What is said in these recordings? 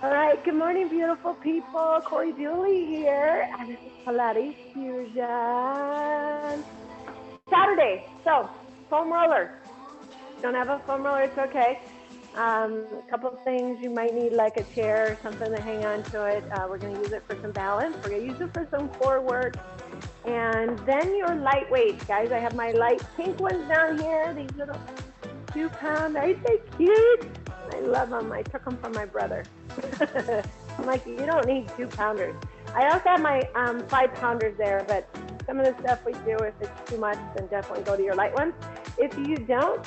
All right, good morning, beautiful people. Cory here, and this is Pilates Fusion Saturday. So, foam roller. If you don't have a foam roller, it's okay. A couple of things you might need, like a chair or something to hang on to it. We're going to use it for some balance. We're going to use it for some core work. And then your lightweight, guys. I have my light pink ones down here. These little 2-pound. Aren't they cute? I love them. I took them from my brother. I'm like, you don't need 2-pounders. I also have my 5-pounders there, but some of the stuff we do, if it's too much, then definitely go to your light ones. If you don't,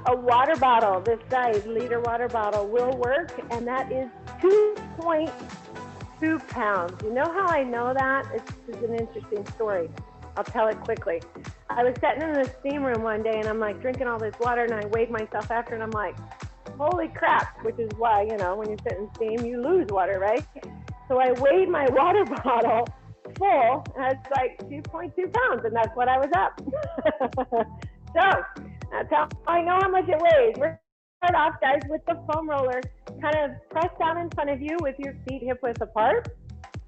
a water bottle, this size, liter water bottle will work, and that is 2.2 pounds. You know how I know that? It's an interesting story. I'll tell it quickly. I was sitting in the steam room one day, and I'm like drinking all this water, and I weighed myself after, and I'm like, holy crap, which is why, when you sit in steam, you lose water, right? So I weighed my water bottle full, and it's like 2.2 pounds, and that's what I was up. So that's how I know how much it weighs. We're start off, guys, with the foam roller. Kind of press down in front of you with your feet hip width apart.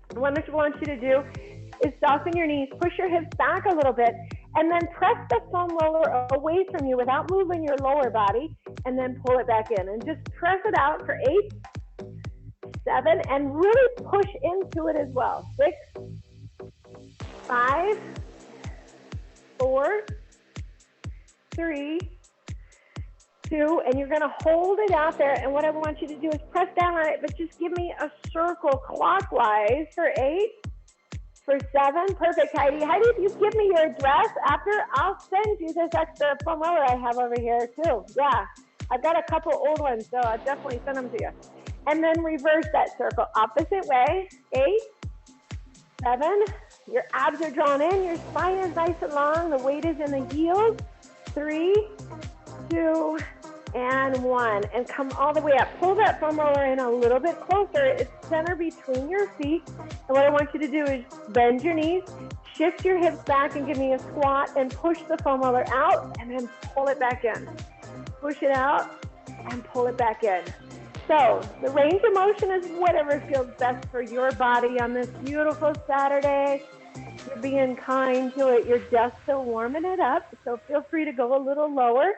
And what I want you to do is soften your knees, push your hips back a little bit, and then press the foam roller away from you without moving your lower body, and then pull it back in. And just press it out for 8, 7, and really push into it as well. 6, 5, 4, 3, 2, and you're going to hold it out there. And what I want you to do is press down on it, but just give me a circle clockwise for 8, for 7. Perfect, Heidi. Heidi, if you give me your address after, I'll send you this extra foam roller I have over here too. Yeah, I've got a couple old ones, so I'll definitely send them to you. And then reverse that circle, opposite way. 8, 7. Your abs are drawn in. Your spine is nice and long. The weight is in the heels. 3, 2, and 1. And come all the way up. Pull that foam roller in a little bit closer. It's center between your feet. And what I want you to do is bend your knees, shift your hips back, and give me a squat, and push the foam roller out, and then pull it back in. Push it out, and pull it back in. So the range of motion is whatever feels best for your body on this beautiful Saturday. You're being kind to it. You're just still warming it up. So feel free to go a little lower.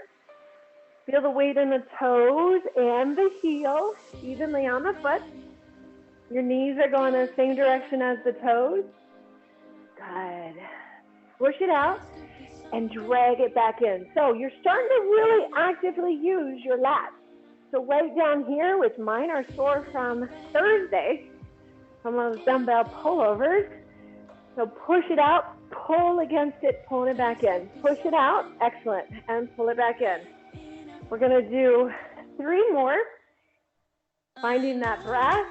Feel the weight in the toes and the heel evenly on the foot. Your knees are going in the same direction as the toes. Good. Push it out and drag it back in. So you're starting to really actively use your lats. So right down here, which mine are sore from Thursday, from those dumbbell pullovers. So push it out, pull against it, pull it back in. Push it out, excellent, and pull it back in. We're going to do 3 more, finding that breath.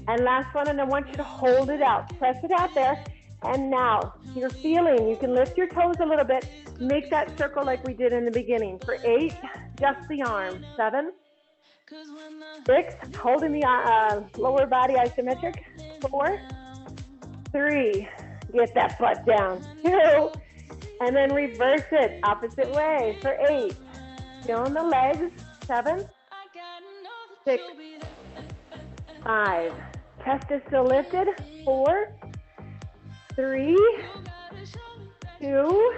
And last one, and I want you to hold it out. Press it out there. And now, you're feeling, you can lift your toes a little bit. Make that circle like we did in the beginning. For 8, just the arms. 7, 6, holding the lower body isometric. 4, 3, get that butt down. 2, and then reverse it, opposite way for 8. Feeling the legs. 7, 6, 5. Chest is still lifted. 4, 3, 2,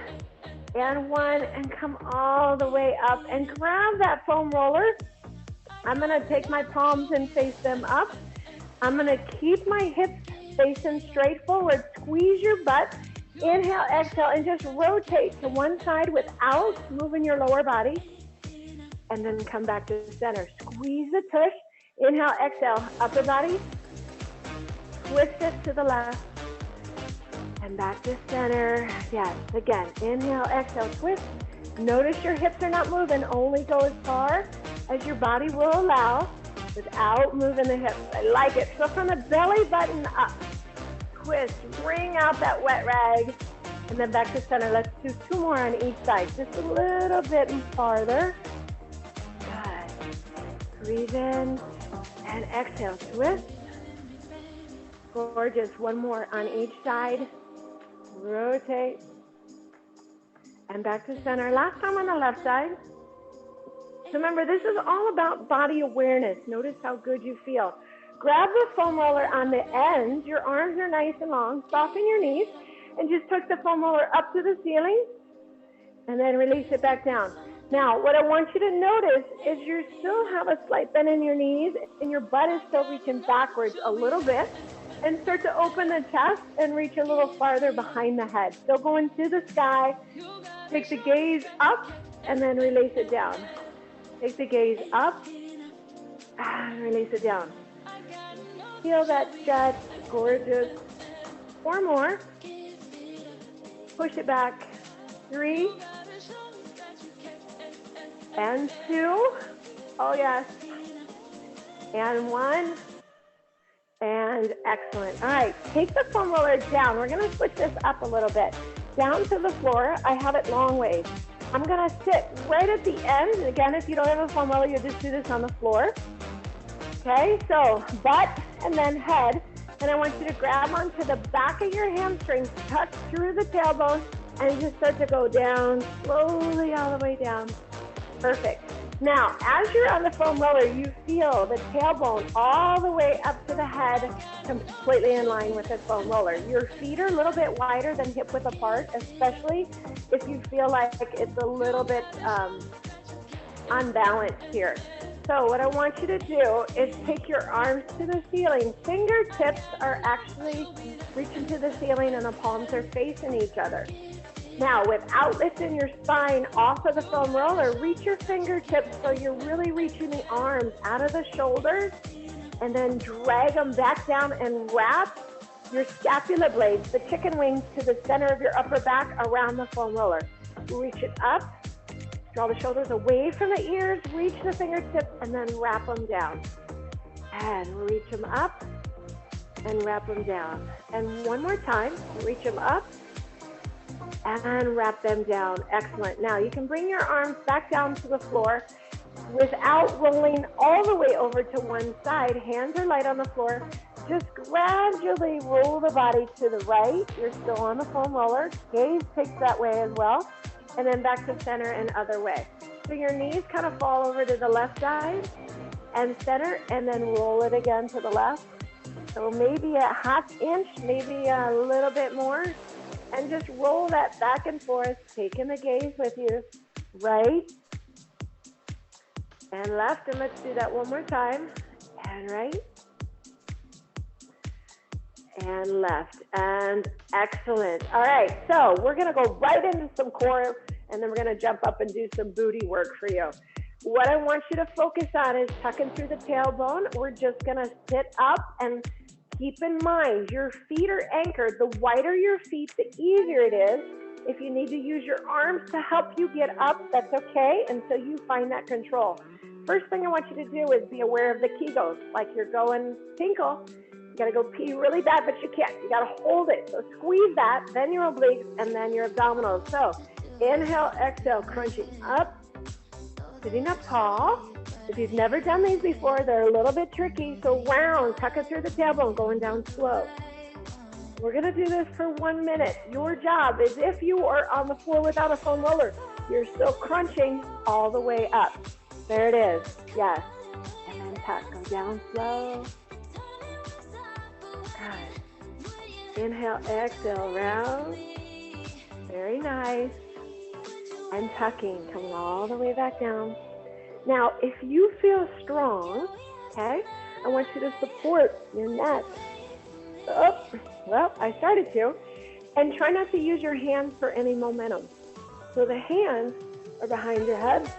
and 1, and come all the way up and grab that foam roller. I'm going to take my palms and face them up. I'm going to keep my hips facing straight forward. Squeeze your butt. Inhale, exhale, and just rotate to one side without moving your lower body. And then come back to center. Squeeze the tush. Inhale, exhale, upper body. Twist it to the left. And back to center. Yes, again, inhale, exhale, twist. Notice your hips are not moving. Only go as far as your body will allow without moving the hips. I like it. So from the belly button up, twist, wring out that wet rag, and then back to center. Let's do 2 more on each side. Just a little bit farther. Good. Breathe in and exhale, twist. Gorgeous. 1 more on each side. Rotate. And back to center. Last time on the left side. So remember, this is all about body awareness. Notice how good you feel. Grab the foam roller on the ends. Your arms are nice and long. Soften your knees and just tuck the foam roller up to the ceiling and then release it back down. Now, what I want you to notice is you still have a slight bend in your knees and your butt is still reaching backwards a little bit, and start to open the chest and reach a little farther behind the head. Still going to the sky. Take the gaze up and then release it down. Take the gaze up and release it down. Feel that stretch, gorgeous. 4 more. Push it back. 3 and 2. Oh yes. And 1. And excellent. All right, take the foam roller down. We're going to switch this up a little bit. Down to the floor. I have it long ways. I'm going to sit right at the end. Again, if you don't have a foam roller, you'll just do this on the floor. Okay, so butt and then head. And I want you to grab onto the back of your hamstrings, tuck through the tailbone, and just start to go down, slowly all the way down. Perfect. Now, as you're on the foam roller, you feel the tailbone all the way up to the head, completely in line with the foam roller. Your feet are a little bit wider than hip width apart, especially if you feel like it's a little bit unbalanced here. So what I want you to do is take your arms to the ceiling. Fingertips are actually reaching to the ceiling and the palms are facing each other. Now, without lifting your spine off of the foam roller, reach your fingertips so you're really reaching the arms out of the shoulders, and then drag them back down and wrap your scapula blades, the chicken wings, to the center of your upper back around the foam roller. Reach it up, draw the shoulders away from the ears, reach the fingertips, and then wrap them down. And reach them up and wrap them down. And one more time, reach them up and wrap them down. Excellent. Now you can bring your arms back down to the floor without rolling all the way over to one side. Hands are light on the floor. Just gradually roll the body to the right. You're still on the foam roller. Gaze takes that way as well. And then back to center and other way. So your knees kind of fall over to the left side and center, and then roll it again to the left. So maybe a half inch, maybe a little bit more. And just roll that back and forth, taking the gaze with you. Right and left. And let's do that one more time. And right and left. And excellent. All right, so we're going to go right into some core, and then we're going to jump up and do some booty work for you. What I want you to focus on is tucking through the tailbone. We're just going to sit up, and keep in mind, your feet are anchored. The wider your feet, the easier it is. If you need to use your arms to help you get up, that's okay, until you find that control. First thing I want you to do is be aware of the Kegels, like you're going tinkle. You gotta go pee really bad, but you can't. You gotta hold it. So squeeze that, then your obliques, and then your abdominals. So inhale, exhale, crunching up, sitting up tall. If you've never done these before, they're a little bit tricky. So round, tuck it through the tailbone, going down slow. We're gonna do this for 1 minute. Your job is, if you are on the floor without a foam roller, you're still crunching all the way up. There it is, yes. And then tuck, go down slow. Good. Inhale, exhale, round. Very nice. And tucking, coming all the way back down. Now, if you feel strong, okay, I want you to support your neck. Oh, well, I started to. And try not to use your hands for any momentum. So the hands are behind your head,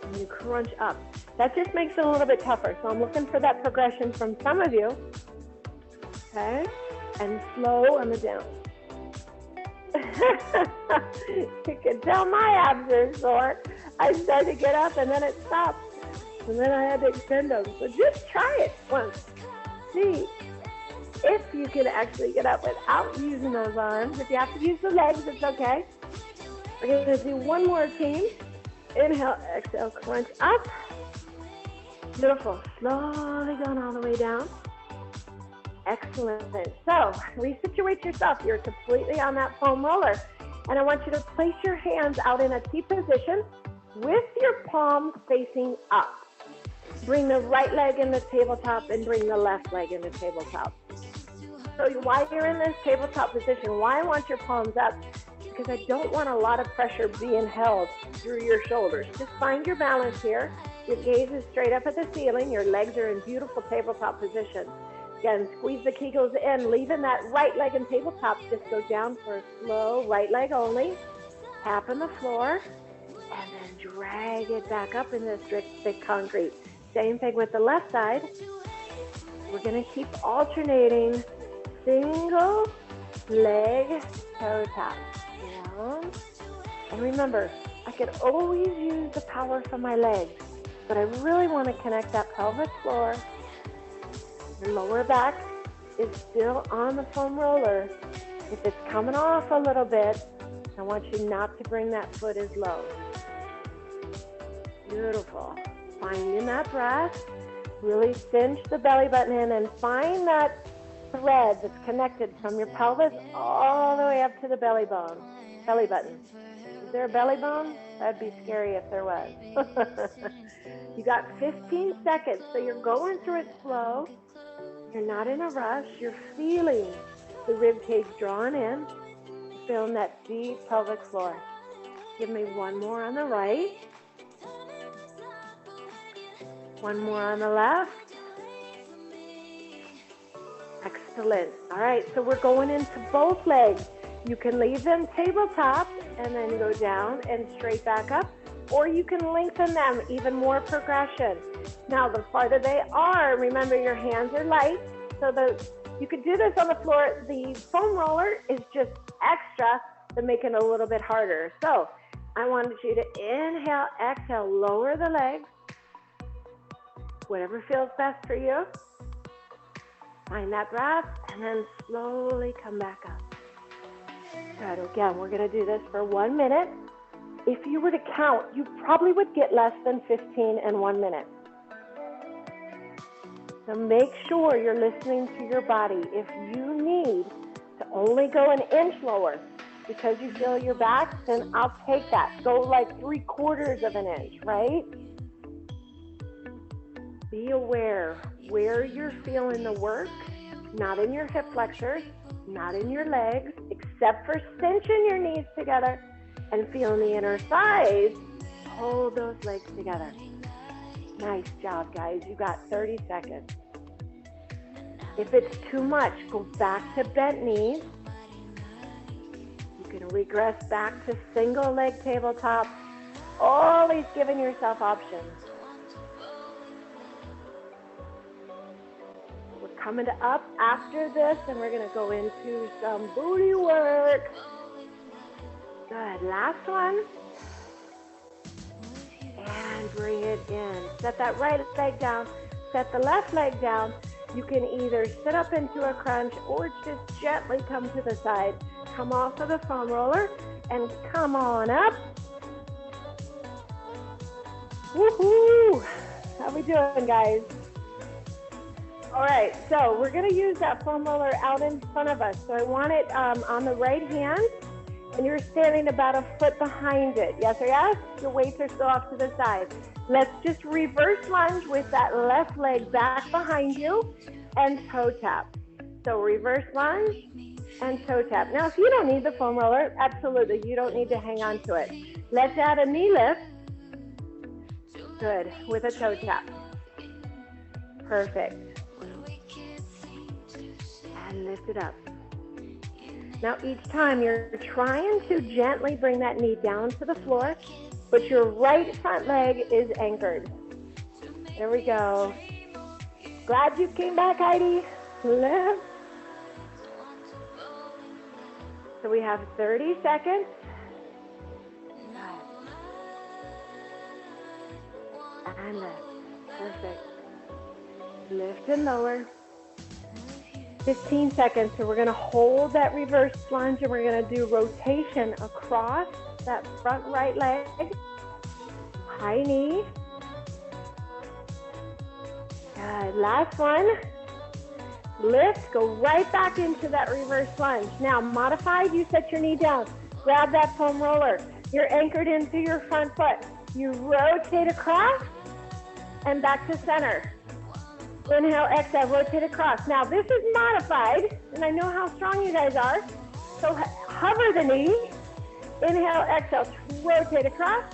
and you crunch up. That just makes it a little bit tougher. So I'm looking for that progression from some of you. Okay, and slow on the down. You can tell my abs are sore. I started to get up and then it stopped. And then I had to extend them. So just try it once. See if you can actually get up without using those arms. If you have to use the legs, it's okay. We're going to do one more team. Inhale, exhale, crunch up. Beautiful. Slowly going all the way down. Excellent. So resituate yourself. You're completely on that foam roller. And I want you to place your hands out in a T position. with your palms facing up. Bring the right leg in the tabletop and bring the left leg in the tabletop. So while you're in this tabletop position, why I want your palms up? Because I don't want a lot of pressure being held through your shoulders. Just find your balance here. Your gaze is straight up at the ceiling. Your legs are in beautiful tabletop position. Again, squeeze the kegels in, leaving that right leg in tabletop. Just go down for a slow right leg only. Tap on the floor, and then drag it back up in this thick concrete. Same thing with the left side. We're going to keep alternating single leg toe tap. Down. And remember, I could always use the power from my legs, but I really want to connect that pelvic floor. Your lower back is still on the foam roller. If it's coming off a little bit, I want you not to bring that foot as low. Beautiful. Finding that breath. Really cinch the belly button in and find that thread that's connected from your pelvis all the way up to the belly button. Is there a belly bone? That'd be scary if there was. You got 15 seconds, so you're going through it slow. You're not in a rush. You're feeling the rib cage drawn in, feeling that deep pelvic floor. Give me one more on the right. One more on the left. Excellent. All right, so we're going into both legs. You can leave them tabletop and then go down and straight back up, or you can lengthen them, even more progression. Now, the farther they are, remember your hands are light, so you could do this on the floor. The foam roller is just extra to make it a little bit harder. So I wanted you to inhale, exhale, lower the legs, whatever feels best for you. Find that breath, and then slowly come back up. Good. Again, we're going to do this for 1 minute. If you were to count, you probably would get less than 15 in 1 minute. So make sure you're listening to your body. If you need to only go an inch lower because you feel your back, then I'll take that. Go like 3/4 of an inch, right? Be aware where you're feeling the work, not in your hip flexors, not in your legs, except for cinching your knees together and feeling the inner thighs. Hold those legs together. Nice job, guys. You got 30 seconds. If it's too much, go back to bent knees. You can regress back to single leg tabletop. Always giving yourself options. Coming up after this, and we're going to go into some booty work. Good. Last one. And bring it in. Set that right leg down. Set the left leg down. You can either sit up into a crunch or just gently come to the side. Come off of the foam roller and come on up. Woohoo! How we doing, guys? All right, so we're going to use that foam roller out in front of us. So I want it on the right hand, and you're standing about a foot behind it. Yes or yes? Your weights are still off to the side. Let's just reverse lunge with that left leg back behind you and toe tap. So reverse lunge and toe tap. Now, if you don't need the foam roller, absolutely, you don't need to hang on to it. Let's add a knee lift. Good, with a toe tap. Perfect. And lift it up. Now each time you're trying to gently bring that knee down to the floor, but your right front leg is anchored. There we go. Glad you came back, Heidi. Lift. So we have 30 seconds. And lift. Perfect. Lift and lower. 15 seconds. So we're going to hold that reverse lunge, and we're going to do rotation across that front right leg. High knee. Good. Last one. Lift. Go right back into that reverse lunge. Now, modified, you set your knee down. Grab that foam roller. You're anchored into your front foot. You rotate across and back to center. Inhale, exhale, rotate across. Now this is modified, and I know how strong you guys are, so hover the knee. Inhale, exhale, rotate across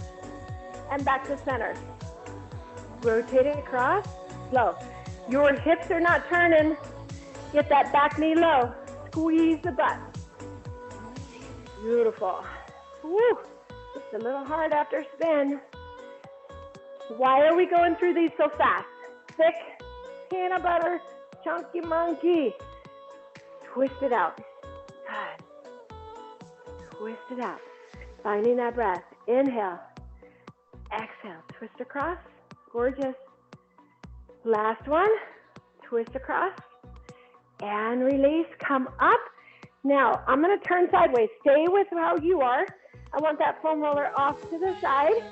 and back to center. Rotate it across, slow. Your hips are not turning. Get that back knee low. Squeeze the butt. Beautiful. Woo. Just a little hard after spin. Why are we going through these so fast? Thick peanut butter, chunky monkey. Twist it out. Good. Twist it out. Finding that breath. Inhale. Exhale. Twist across. Gorgeous. Last one. Twist across. And release. Come up. Now, I'm going to turn sideways. Stay with how you are. I want that foam roller off to the side.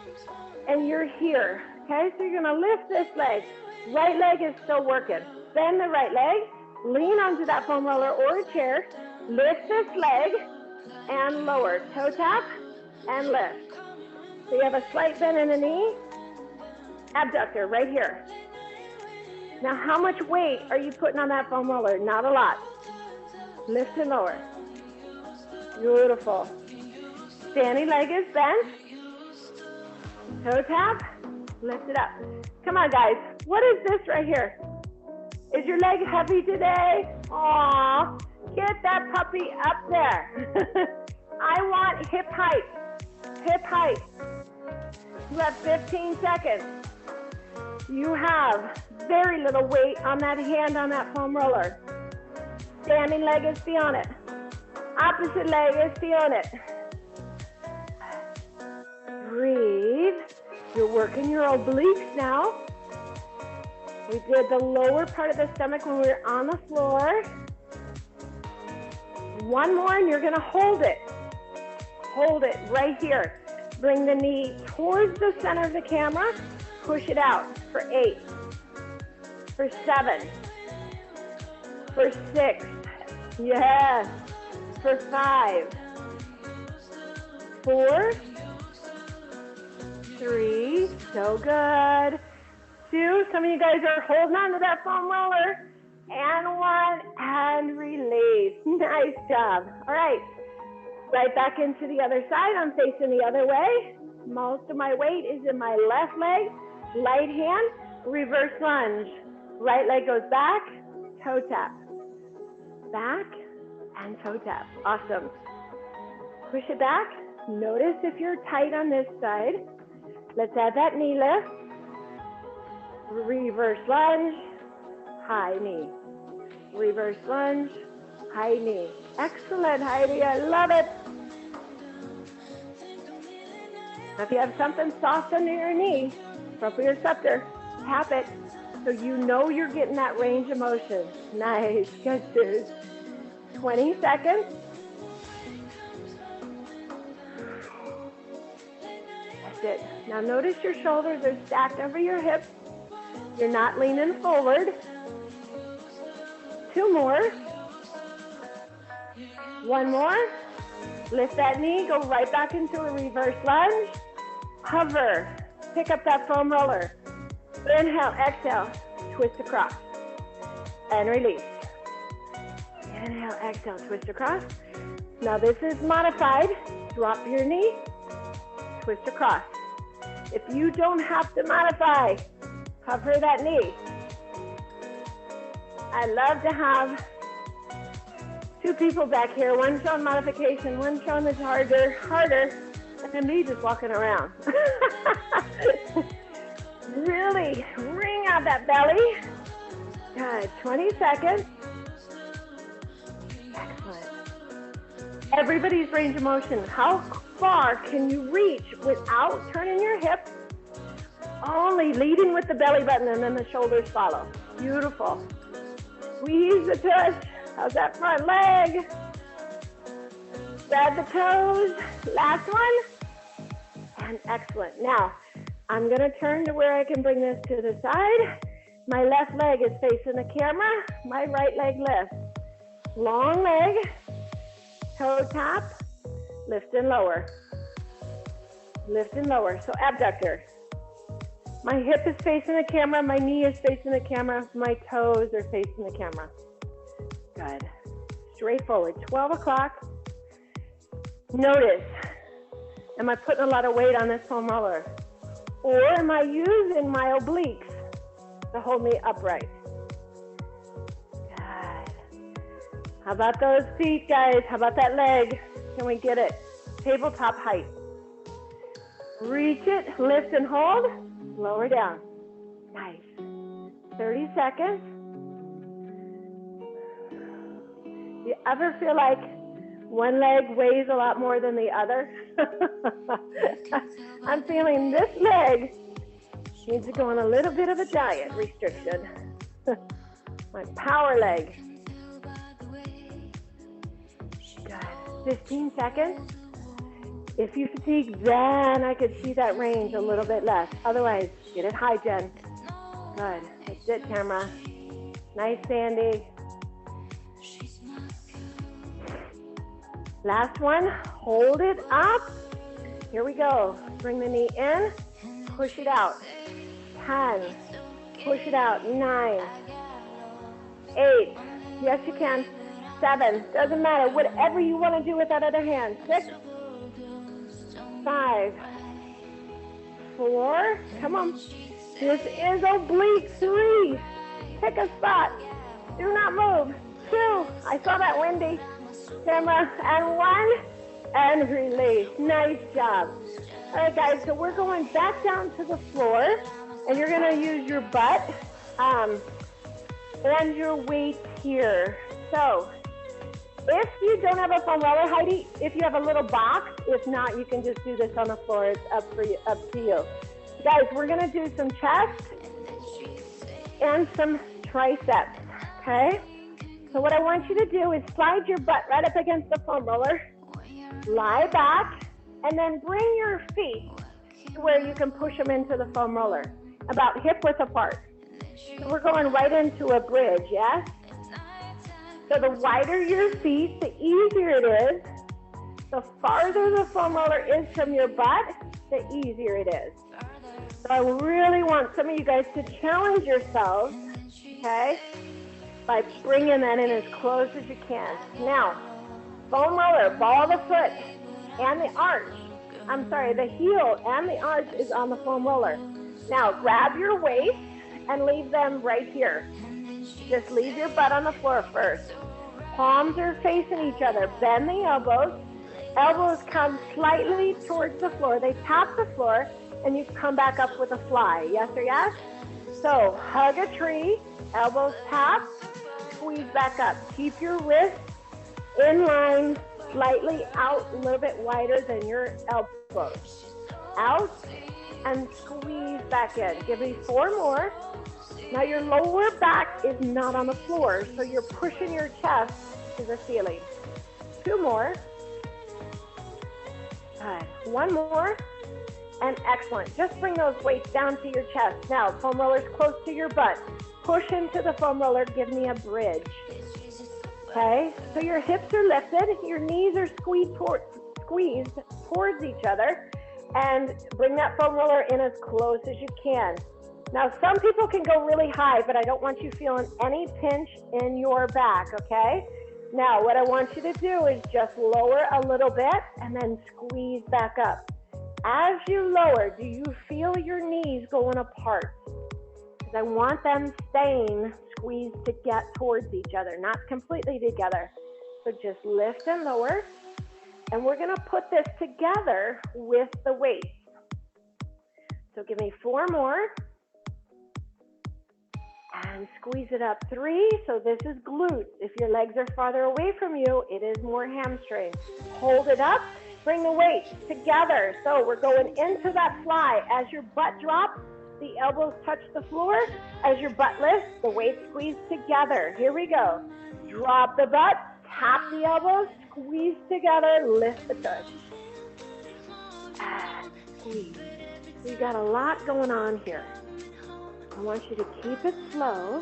And you're here. Okay? So you're going to lift this leg. Right leg is still working. Bend the right leg. Lean onto that foam roller or a chair. Lift this leg and lower. Toe tap and lift. So you have a slight bend in the knee. Abductor right here. Now how much weight are you putting on that foam roller? Not a lot. Lift and lower. Beautiful. Standing leg is bent. Toe tap. Lift it up. Come on, guys. What is this right here? Is your leg heavy today? Aw, get that puppy up there. I want hip height. Hip height. You have 15 seconds. You have very little weight on that hand on that foam roller. Standing leg is feeling it. Opposite leg is feeling it. Breathe. You're working your obliques now. We did the lower part of the stomach when we were on the floor. One more and you're gonna hold it. Hold it right here. Bring the knee towards the center of the camera. Push it out for 8, for 7, for 6, yes, for 5, 4, 3, so good. 2, some of you guys are holding on to that foam roller. And 1, and release. Nice job. All right, right back into the other side. I'm facing the other way. Most of my weight is in my left leg. Light hand, reverse lunge. Right leg goes back, toe tap. Back and toe tap. Awesome. Push it back. Notice if you're tight on this side. Let's add that knee lift. Reverse lunge, high knee. Reverse lunge, high knee. Excellent, Heidi. I love it. If you have something soft under your knee, proprioceptor, tap it so you know you're getting that range of motion. Nice. Good. 20 seconds. That's it. Now notice your shoulders are stacked over your hips. You're not leaning forward. 2 more. 1 more. Lift that knee, go right back into a reverse lunge. Hover. Pick up that foam roller. Inhale, exhale, twist across. And release. Inhale, exhale, twist across. Now this is modified. Drop your knee, twist across. If you don't have to modify, hover that knee. I love to have 2 people back here, one showing modification, one showing it's harder, and me just walking around. Really wring out that belly. Good, 20 seconds. Excellent. Everybody's range of motion. How far can you reach without turning your hips? Only leading with the belly button and then the shoulders follow. Beautiful. Squeeze the tush. How's that front leg? Spread the toes. Last one. And excellent. Now, I'm going to turn to where I can bring this to the side. My left leg is facing the camera. My right leg lifts. Long leg. Toe tap. Lift and lower. lift and lower. So abductor. My hip is facing the camera, my knee is facing the camera, my toes are facing the camera. Good. Straight forward, 12 o'clock. Notice, am I putting a lot of weight on this foam roller? Or am I using my obliques to hold me upright? Good. How about those feet, guys? How about that leg? Can we get it? Tabletop height. Reach it, lift and hold, lower down. Nice. 30 seconds. You ever feel like one leg weighs a lot more than the other? I'm feeling this leg needs to go on a little bit of a diet restriction. My power leg. Good. 15 seconds. If you fatigue, then I could see that range a little bit less. Otherwise, get it high, Jen. Good. That's it, camera. Nice, Sandy. Last one. Hold it up. Here we go. Bring the knee in. Push it out. 10. Push it out. 9. 8. Yes, you can. 7. Doesn't matter. Whatever you want to do with that other hand. 6. 5, 4, come on. This is oblique. 3, pick a spot. Do not move. 2, I saw that, Wendy. Camera, and 1, and release. Nice job. All right, guys, so we're going back down to the floor, and you're going to use your butt and your weight here. So, if you don't have a foam roller, Heidi, if you have a little box, if not, you can just do this on the floor. It's up to you. Guys, we're going to do some chest and some triceps, okay? So what I want you to do is slide your butt right up against the foam roller, lie back, and then bring your feet to where you can push them into the foam roller, about hip width apart. So we're going right into a bridge, yes? So the wider your feet, the easier it is. The farther the foam roller is from your butt, the easier it is. So I really want some of you guys to challenge yourselves, okay, by bringing that in as close as you can. Now, foam roller, ball of the foot and the arch. I'm sorry, the heel and the arch is on the foam roller. Now, grab your waist and leave them right here. Just leave your butt on the floor first. Palms are facing each other. Bend the elbows. Elbows come slightly towards the floor. They tap the floor, and you come back up with a fly. Yes or yes? So hug a tree. Elbows tap. Squeeze back up. Keep your wrists in line, slightly out, a little bit wider than your elbows. Out and squeeze back in. Give me 4 more. Now your lower back is not on the floor, so you're pushing your chest to the ceiling. 2 more. Good. 1 more. And excellent. Just bring those weights down to your chest. Now, foam roller's close to your butt. Push into the foam roller. Give me a bridge. Okay? So your hips are lifted. Your knees are squeezed towards each other. And bring that foam roller in as close as you can. Now, some people can go really high, but I don't want you feeling any pinch in your back, okay? Now, what I want you to do is just lower a little bit and then squeeze back up. As you lower, do you feel your knees going apart? Because I want them staying squeezed to get towards each other, not completely together. So just lift and lower. And we're going to put this together with the weights. So give me 4 more. And squeeze it up. 3, so this is glute. If your legs are farther away from you, it is more hamstring. Hold it up, bring the weight together. So we're going into that fly. As your butt drops, the elbows touch the floor. As your butt lifts, the weight squeeze together. Here we go. Drop the butt, tap the elbows, squeeze together, lift the tush. Squeeze. We got a lot going on here. I want you to keep it slow.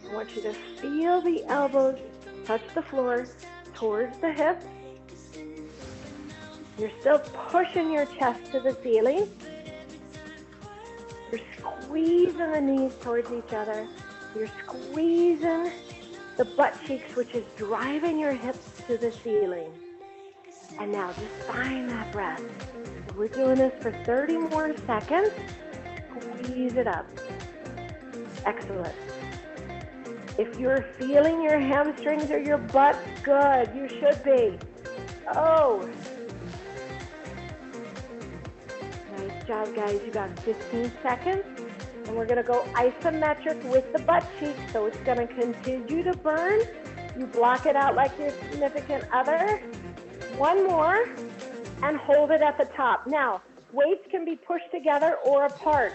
I want you to feel the elbows touch the floor towards the hips. You're still pushing your chest to the ceiling. You're squeezing the knees towards each other. You're squeezing the butt cheeks, which is driving your hips to the ceiling. And now just find that breath. We're doing this for 30 more seconds. Squeeze it up. Excellent. If you're feeling your hamstrings or your butt, good. You should be. Oh. Nice job, guys. You got 15 seconds. And we're going to go isometric with the butt cheeks. So it's going to continue to burn. You block it out like your significant other. One more. And hold it at the top. Now, weights can be pushed together or apart.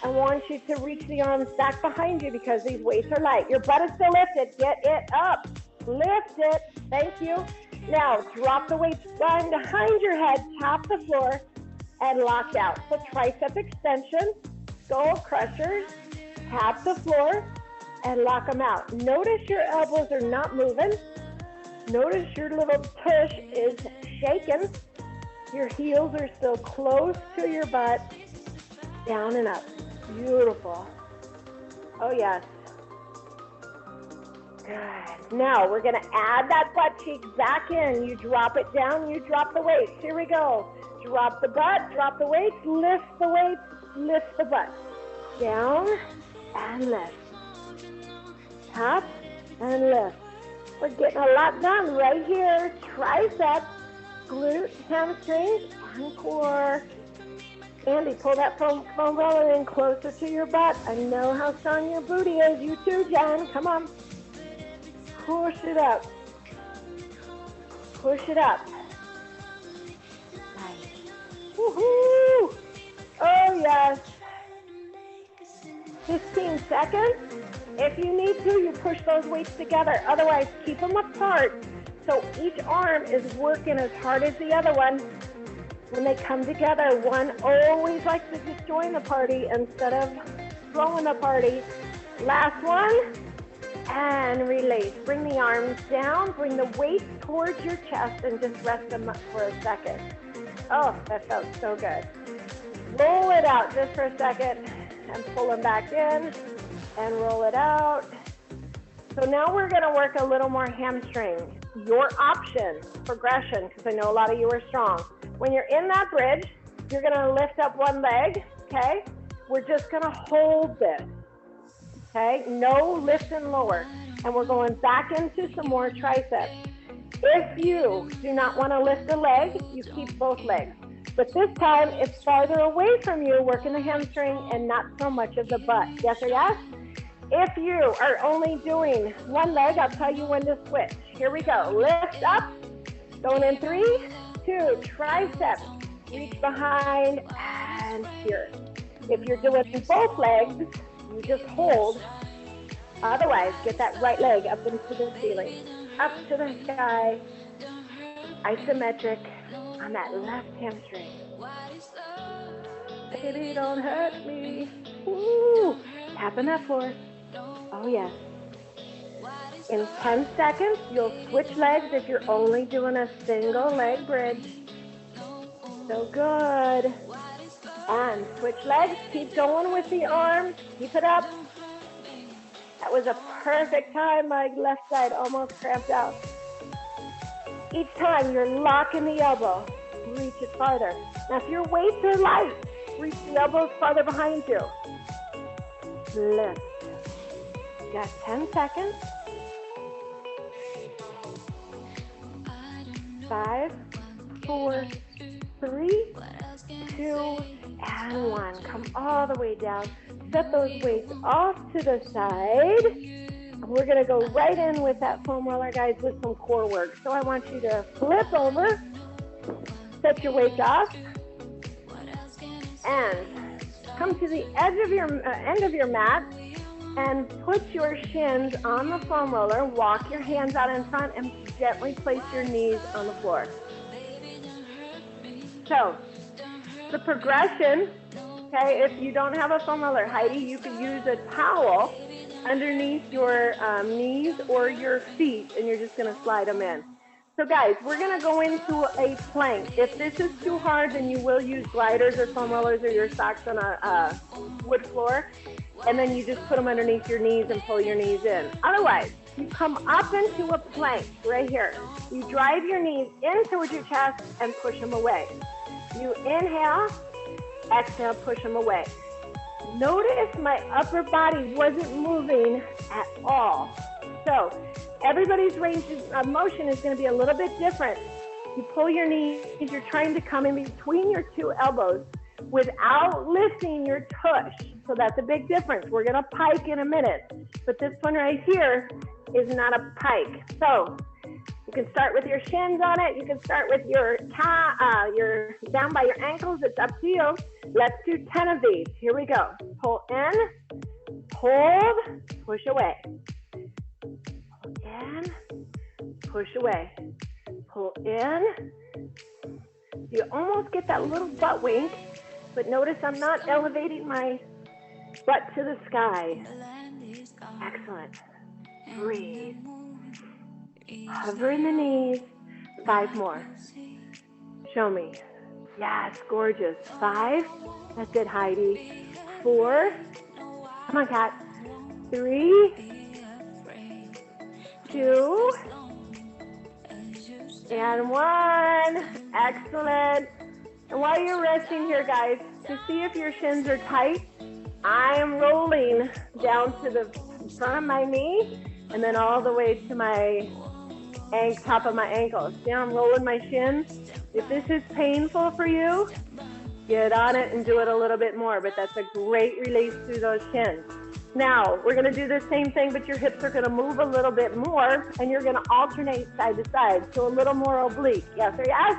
I want you to reach the arms back behind you because these weights are light. Your butt is still lifted. Get it up. Lift it. Thank you. Now, drop the weights down behind your head, tap the floor, and lock out. So tricep extension, skull crushers, tap the floor, and lock them out. Notice your elbows are not moving. Notice your little tush is shaking. Your heels are still close to your butt. Down and up. Beautiful. Oh, yes. Good. Now, we're going to add that butt cheek back in. You drop it down, you drop the weights. Here we go. Drop the butt, drop the weights, lift the weights, lift the butt. Down and lift. Up and lift. We're getting a lot done right here. Triceps, glute, hamstrings, and core. Andy, pull that foam roller in closer to your butt. I know how strong your booty is. You too, Jen. Come on. Push it up. Push it up. Nice. Woohoo! Oh, yes. 15 seconds. If you need to, you push those weights together. Otherwise, keep them apart so each arm is working as hard as the other one. When they come together, one always likes to just join the party instead of throwing the party. Last one, and release. Bring the arms down, bring the weight towards your chest, and just rest them up for a second. Oh, that felt so good. Roll it out just for a second, and pull them back in, and roll it out. So now we're gonna work a little more hamstring. Your option, progression, because I know a lot of you are strong. When you're in that bridge, you're gonna lift up one leg, okay? We're just gonna hold this, okay? No lift and lower. And we're going back into some more triceps. If you do not wanna lift a leg, you keep both legs. But this time, it's farther away from you, working the hamstring and not so much of the butt. Yes or yes? If you are only doing one leg, I'll tell you when to switch. Here we go. Lift up. Going in 3, 2, triceps. Reach behind and here. If you're doing both legs, you just hold. Otherwise, get that right leg up into the ceiling. Up to the sky. Isometric on that left hamstring. Baby, don't hurt me. Woo! Tapping that floor. Oh, yes. In 10 seconds, you'll switch legs if you're only doing a single leg bridge. So good. And switch legs. Keep going with the arms. Keep it up. That was a perfect time. My left side almost cramped out. Each time you're locking the elbow. Reach it farther. Now, if your weights are light, reach the elbows farther behind you. Lift. You got 10 seconds. 5, 4, 3, 2, and 1. Come all the way down. Set those weights off to the side. We're going to go right in with that foam roller, guys, with some core work. So I want you to flip over, set your weights off, and come to the edge of your end of your mat and put your shins on the foam roller. Walk your hands out in front and gently place your knees on the floor. So the progression, okay, if you don't have a foam roller, Heidi, you could use a towel underneath your knees or your feet, and you're just going to slide them in. So guys, we're gonna go into a plank. If this is too hard, then you will use gliders or foam rollers or your socks on a wood floor. And then you just put them underneath your knees and pull your knees in. Otherwise, you come up into a plank right here. You drive your knees in towards your chest and push them away. You inhale, exhale, push them away. Notice my upper body wasn't moving at all. So everybody's range of motion is going to be a little bit different. You pull your knees, you're trying to come in between your two elbows without lifting your tush. So that's a big difference. We're going to pike in a minute, but this one right here is not a pike. So you can start with your shins on it. You can start with your down by your ankles. It's up to you. Let's do 10 of these. Here we go. Pull in, hold, push away. Pull in, push away. Pull in. You almost get that little butt wink, but notice I'm not elevating my butt to the sky. Excellent. Breathe. Hover in the knees. 5 more. Show me. Yes, gorgeous. 5. That's it, Heidi. 4. Come on, cat. 3. 2. And 1. Excellent. And while you're resting here, guys, to see if your shins are tight, I am rolling down to the front of my knee and then all the way to my top of my ankle. See how I'm rolling my shins? If this is painful for you, get on it and do it a little bit more, but that's a great release through those shins. Now, we're gonna do the same thing, but your hips are gonna move a little bit more and you're gonna alternate side to side, so a little more oblique. Yes or yes?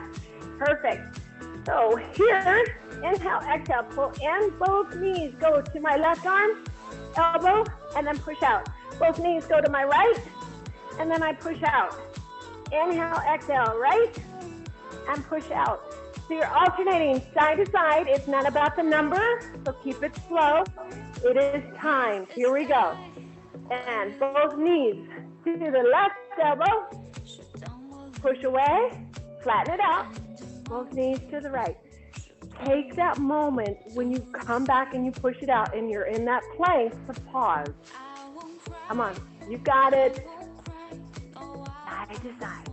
Perfect. So here, inhale, exhale, pull in, both knees go to my left arm, elbow, and then push out. Both knees go to my right, and then I push out. Inhale, exhale, right, and push out. So you're alternating side to side. It's not about the number, so keep it slow. It is time. Here we go. And both knees to the left elbow, push away, flatten it out. Both knees to the right. Take that moment when you come back and you push it out and you're in that place to pause. Come on, you got it. Side to side.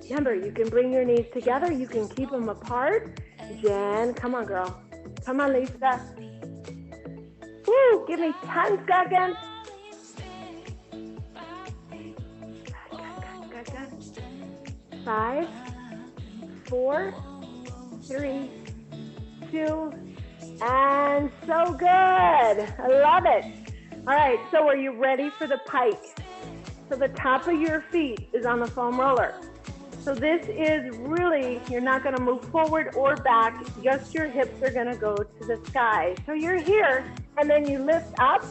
Remember, you can bring your knees together. You can keep them apart. Jen, come on, girl. Come on, Lisa. Woo, give me 10 seconds. Good. 5, 4, 3, 2, and so good. I love it. All right, so are you ready for the pike? So the top of your feet is on the foam roller. So this is really, you're not gonna move forward or back, just your hips are gonna go to the sky. So you're here, and then you lift up,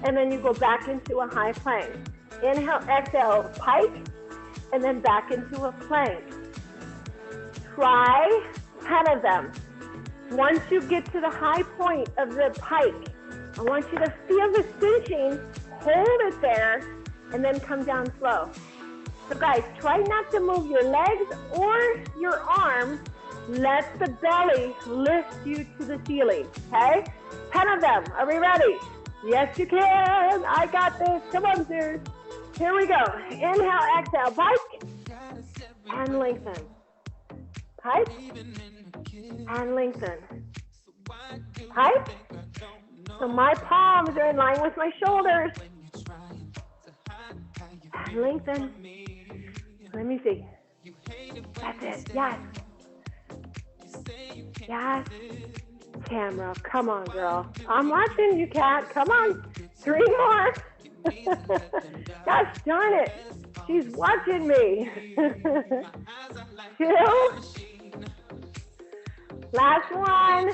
and then you go back into a high plank. Inhale, exhale, pike, and then back into a plank. Try 10 of them. Once you get to the high point of the pike, I want you to feel the cinching, hold it there, and then come down slow. So guys, try not to move your legs or your arms. Let the belly lift you to the ceiling, okay? 10 of them. Are we ready? Yes, you can. I got this. Come on, Zeus. Here we go. Inhale, exhale, pike, and lengthen. Pike, and lengthen. Pike. So my palms are in line with my shoulders. And lengthen. Let me see. That's it. Yes. Yes. Camera. Come on, girl. I'm watching you, cat. Come on. 3 more. Gosh darn it. She's watching me. 2. Last one.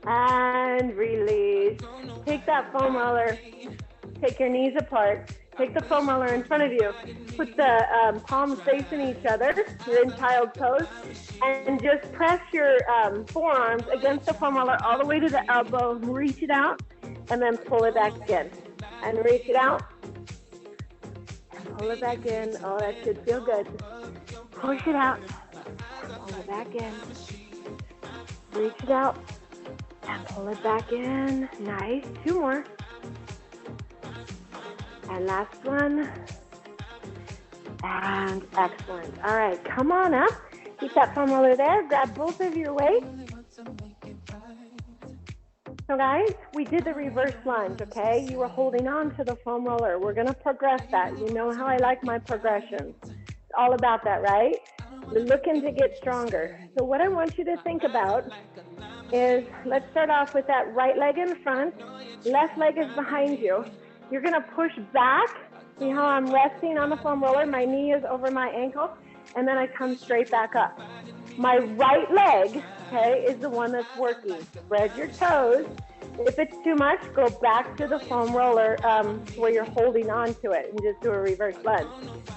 And release. Take that foam roller. Take your knees apart. Take the foam roller in front of you. Put the palms facing each other. You're in child pose. And just press your forearms against the foam roller all the way to the elbow. Reach it out. And then pull it back in. And reach it out. And Pull it back in. Oh, that should feel good. Push it out. Pull it back in. Reach it out. And pull it back in. Nice. 2 more. And last one. And excellent. All right, come on up. Keep that foam roller there. Grab both of your weights. So guys, we did the reverse lunge, okay? You were holding on to the foam roller. We're gonna progress that. You know how I like my progressions. It's all about that, right? We're looking to get stronger. So what I want you to think about is, let's start off with that right leg in front. Left leg is behind you. You're gonna push back. See how I'm resting on the foam roller? My knee is over my ankle, and then I come straight back up. My right leg, okay, is the one that's working. Spread your toes. If it's too much, go back to the foam roller where you're holding on to it and just do a reverse lunge.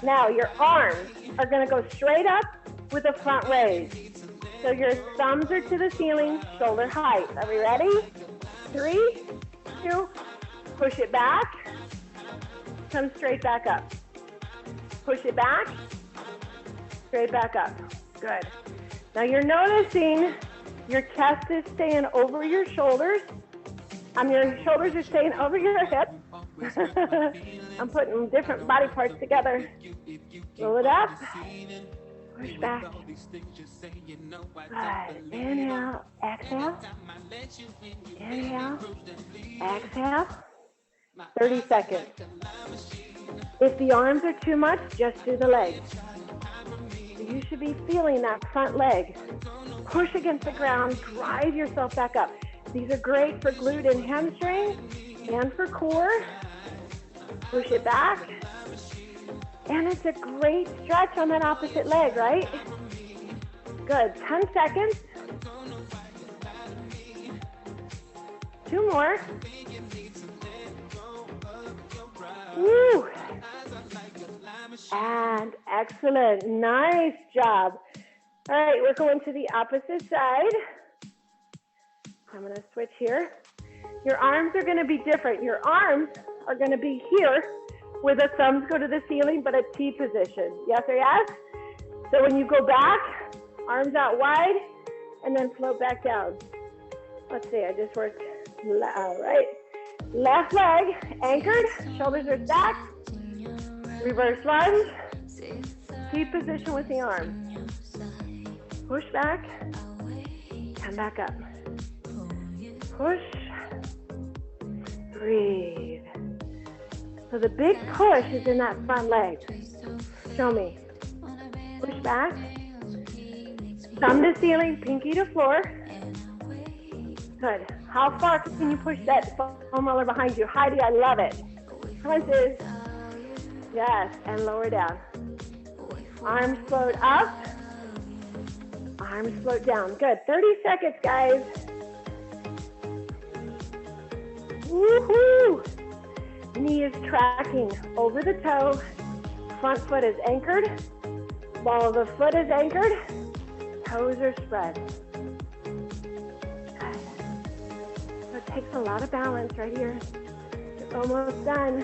Now your arms are gonna go straight up with a front raise. So your thumbs are to the ceiling, shoulder height. Are we ready? 3, 2, push it back. Come straight back up. Push it back, straight back up. Good. Now you're noticing your chest is staying over your shoulders. Your shoulders are staying over your hips. I'm putting different body parts together. Roll it up. Push back. Good. Inhale, exhale. Inhale, exhale. 30 seconds. If the arms are too much, just do the legs. You should be feeling that front leg. Push against the ground, drive yourself back up. These are great for glute and hamstring and for core. Push it back. And it's a great stretch on that opposite leg, right? Good, 10 seconds. 2 more. Woo! And excellent, nice job. All right, we're going to the opposite side. I'm gonna switch here. Your arms are gonna be different. Your arms are gonna be here where the thumbs go to the ceiling, but a T position. Yes or yes? So when you go back, arms out wide, and then float back down. Let's see, I just worked, all right. Left leg anchored, shoulders are stacked. Reverse lunge, T position with the arm. Push back, come back up. Push, breathe. So the big push is in that front leg. Show me. Push back, thumb to ceiling, pinky to floor. Good. How far can you push that foam roller behind you? Heidi, I love it. Crunches. Yes, and lower down. Arms float up. Arms float down. Good. 30 seconds, guys. Woohoo! Knee is tracking over the toe. Front foot is anchored. Ball of the foot is anchored. Toes are spread. So it takes a lot of balance right here. You're almost done.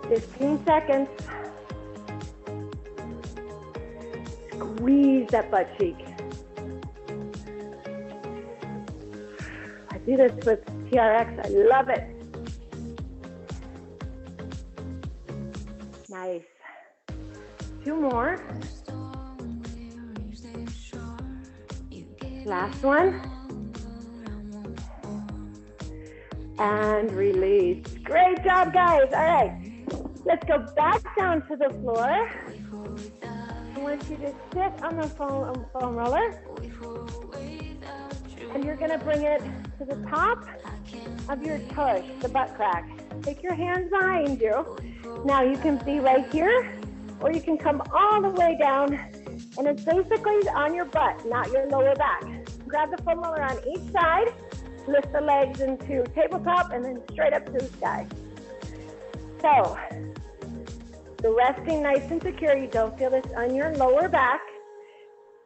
15 seconds. Squeeze that butt cheek. I do this with TRX. I love it. Nice. 2 more. Last one. And release. Great job, guys. All right. Let's go back down to the floor. I want you to sit on the foam roller. And you're going to bring it to the top of your tush, the butt crack. Take your hands behind you. Now you can be right here, or you can come all the way down. And it's basically on your butt, not your lower back. Grab the foam roller on each side. Lift the legs into tabletop and then straight up to the sky. So, you're resting nice and secure. You don't feel this on your lower back.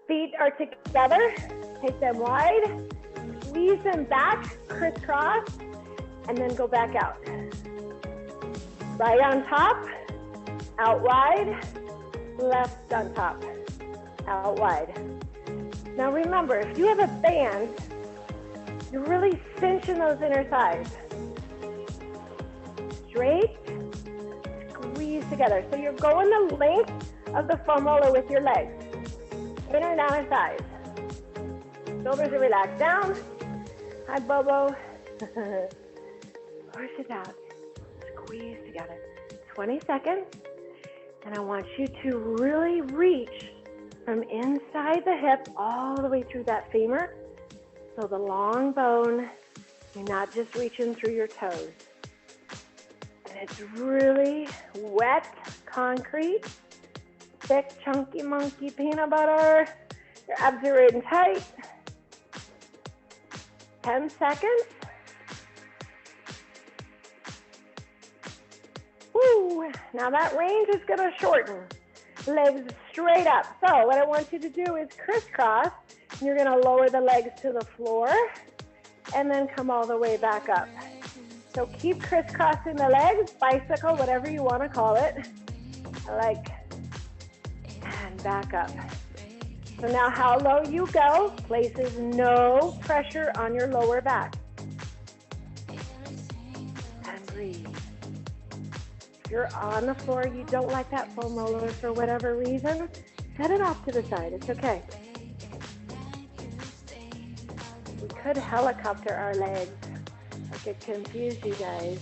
Feet are together. Take them wide. Squeeze them back, crisscross, and then go back out. Right on top, out wide, left on top, out wide. Now remember, if you have a band, you're really cinching those inner thighs. Straight, squeeze together. So you're going the length of the foam roller with your legs, inner and outer thighs. Shoulders are relaxed down. Hi, Bobo. Push it out. Squeeze together. 20 seconds. And I want you to really reach from inside the hip all the way through that femur. So the long bone, you're not just reaching through your toes. And it's really wet concrete, thick, chunky monkey peanut butter. Your abs are in tight. 10 seconds. Woo! Now that range is going to shorten. Legs straight up. So what I want you to do is crisscross. You're going to lower the legs to the floor and then come all the way back up. So keep crisscrossing the legs, bicycle, whatever you want to call it. And back up. So now how low you go places no pressure on your lower back. And breathe. If you're on the floor, you don't like that foam roller for whatever reason, set it off to the side. It's okay. We could helicopter our legs. I could confuse you guys.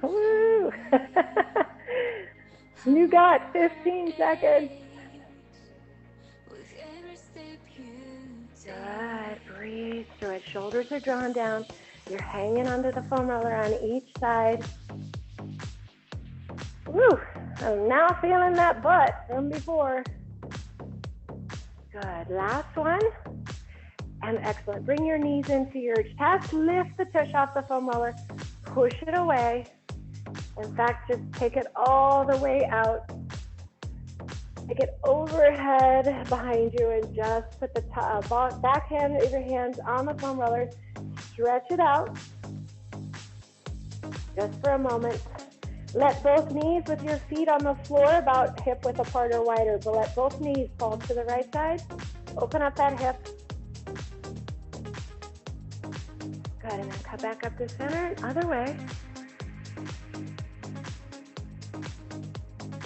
Woo! You got 15 seconds. Good. Breathe through it. Shoulders are drawn down. You're hanging onto the foam roller on each side. Woo! I'm now feeling that butt from before. Good. Last one. And excellent. Bring your knees into your chest. Lift the tush off the foam roller. Push it away. In fact, just take it all the way out. Take it overhead behind you and just put the back hand of your hands on the foam roller. Stretch it out just for a moment. Let both knees with your feet on the floor about hip width apart or wider, but let both knees fall to the right side. Open up that hip. Good, and then come back up to center, other way.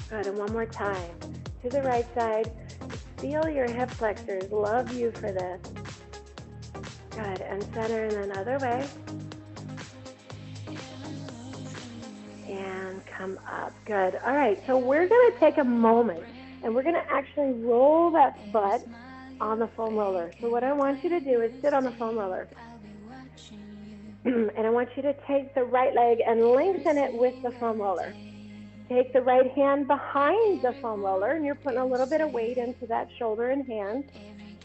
Good, and one more time. To the right side. Feel your hip flexors. Love you for this. Good, and center, and then other way. And come up. Good. All right, so we're going to take a moment, and we're going to actually roll that butt on the foam roller. So what I want you to do is sit on the foam roller. And I want you to take the right leg and lengthen it with the foam roller. Take the right hand behind the foam roller, and you're putting a little bit of weight into that shoulder and hand.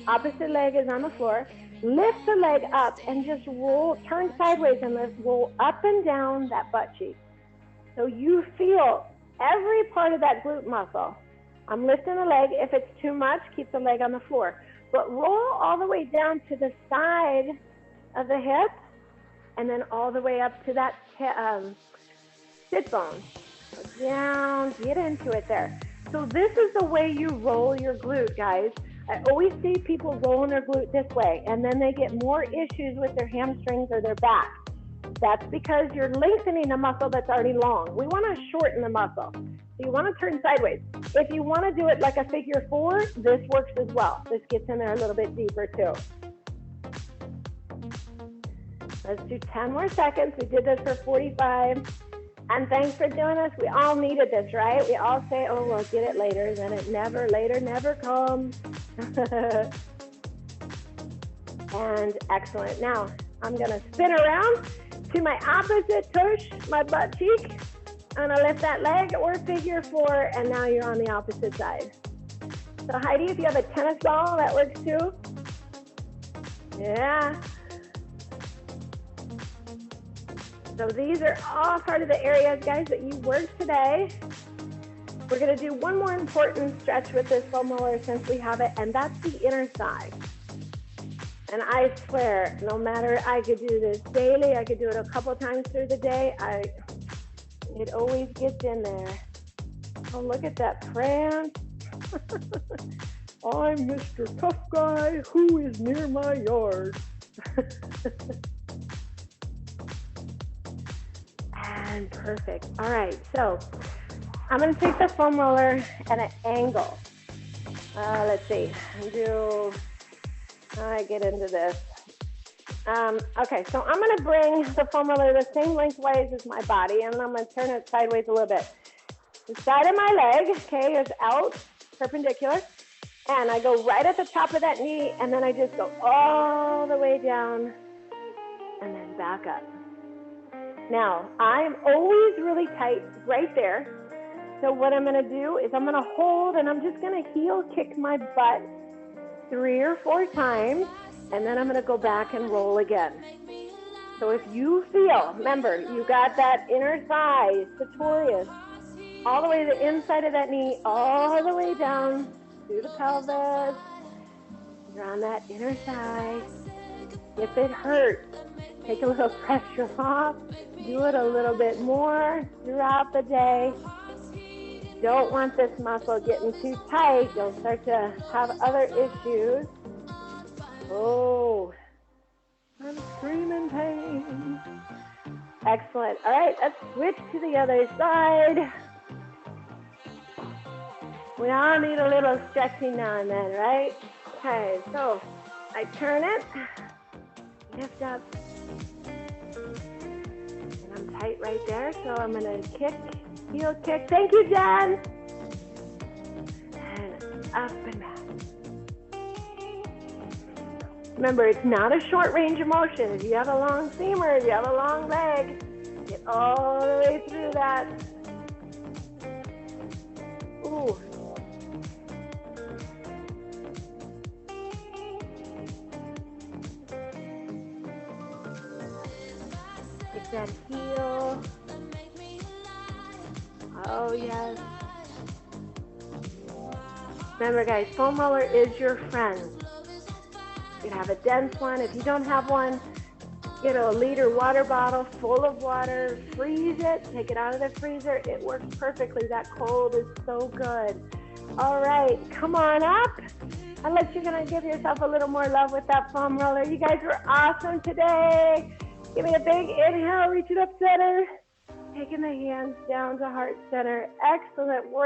Opposite leg is on the floor. Lift the leg up and just roll, turn sideways and roll up and down that butt cheek. So you feel every part of that glute muscle. I'm lifting the leg. If it's too much, keep the leg on the floor. But roll all the way down to the side of the hip and then all the way up to that sit bone. So down, get into it there. So this is the way you roll your glute, guys. I always see people rolling their glute this way, and then they get more issues with their hamstrings or their back. That's because you're lengthening a muscle that's already long. We want to shorten the muscle. So you want to turn sideways. If you want to do it like a figure four, this works as well. This gets in there a little bit deeper too. Let's do 10 more seconds. We did this for 45. And thanks for doing this. We all needed this, right? We all say, oh, we'll get it later. Then it never comes. And excellent. Now, I'm going to spin around to my opposite tush, my butt cheek. I'm going to lift that leg or figure four, and now you're on the opposite side. So Heidi, if you have a tennis ball, that works too. Yeah. So these are all part of the areas, guys, that you worked today. We're going to do one more important stretch with this foam roller since we have it, and that's the inner thigh. And I swear, no matter, I could do this daily, I could do it a couple times through the day, it always gets in there. Oh, look at that prance. I'm Mr. Tough Guy who is near my yard. And perfect. All right, so I'm going to take the foam roller at an angle. Let's see. I get into this. Okay, so I'm going to bring the foam roller the same lengthwise as my body, and I'm going to turn it sideways a little bit. The side of my leg, okay, is out, perpendicular, and I go right at the top of that knee, and then I just go all the way down and then back up. Now, I'm always really tight right there. So what I'm going to do is I'm going to hold, and I'm just going to heel kick my butt 3 or 4 times, and then I'm going to go back and roll again. So if you feel, remember, you got that inner thigh, sartorius, all the way to the inside of that knee, all the way down through the pelvis. You're on that inner thigh. If it hurts, take a little pressure off. Do it a little bit more throughout the day. Don't want this muscle getting too tight. You'll start to have other issues. Oh, I'm screaming pain. Excellent. All right, let's switch to the other side. We all need a little stretching now and then, right? Okay, so I turn it, lift up, and I'm tight right there, so I'm gonna kick, heel kick. Thank you, Jen. And up and back. Remember, it's not a short range of motion. If you have a long femur, if you have a long leg, get all the way through that. Ooh. Get that heel. Oh, yes. Remember, guys, foam roller is your friend. You can have a dense one. If you don't have one, get a liter water bottle full of water, freeze it, take it out of the freezer. It works perfectly. That cold is so good. All right, come on up. Unless you're going to give yourself a little more love with that foam roller. You guys were awesome today. Give me a big inhale, reach it up center. Taking the hands down to heart center. Excellent work.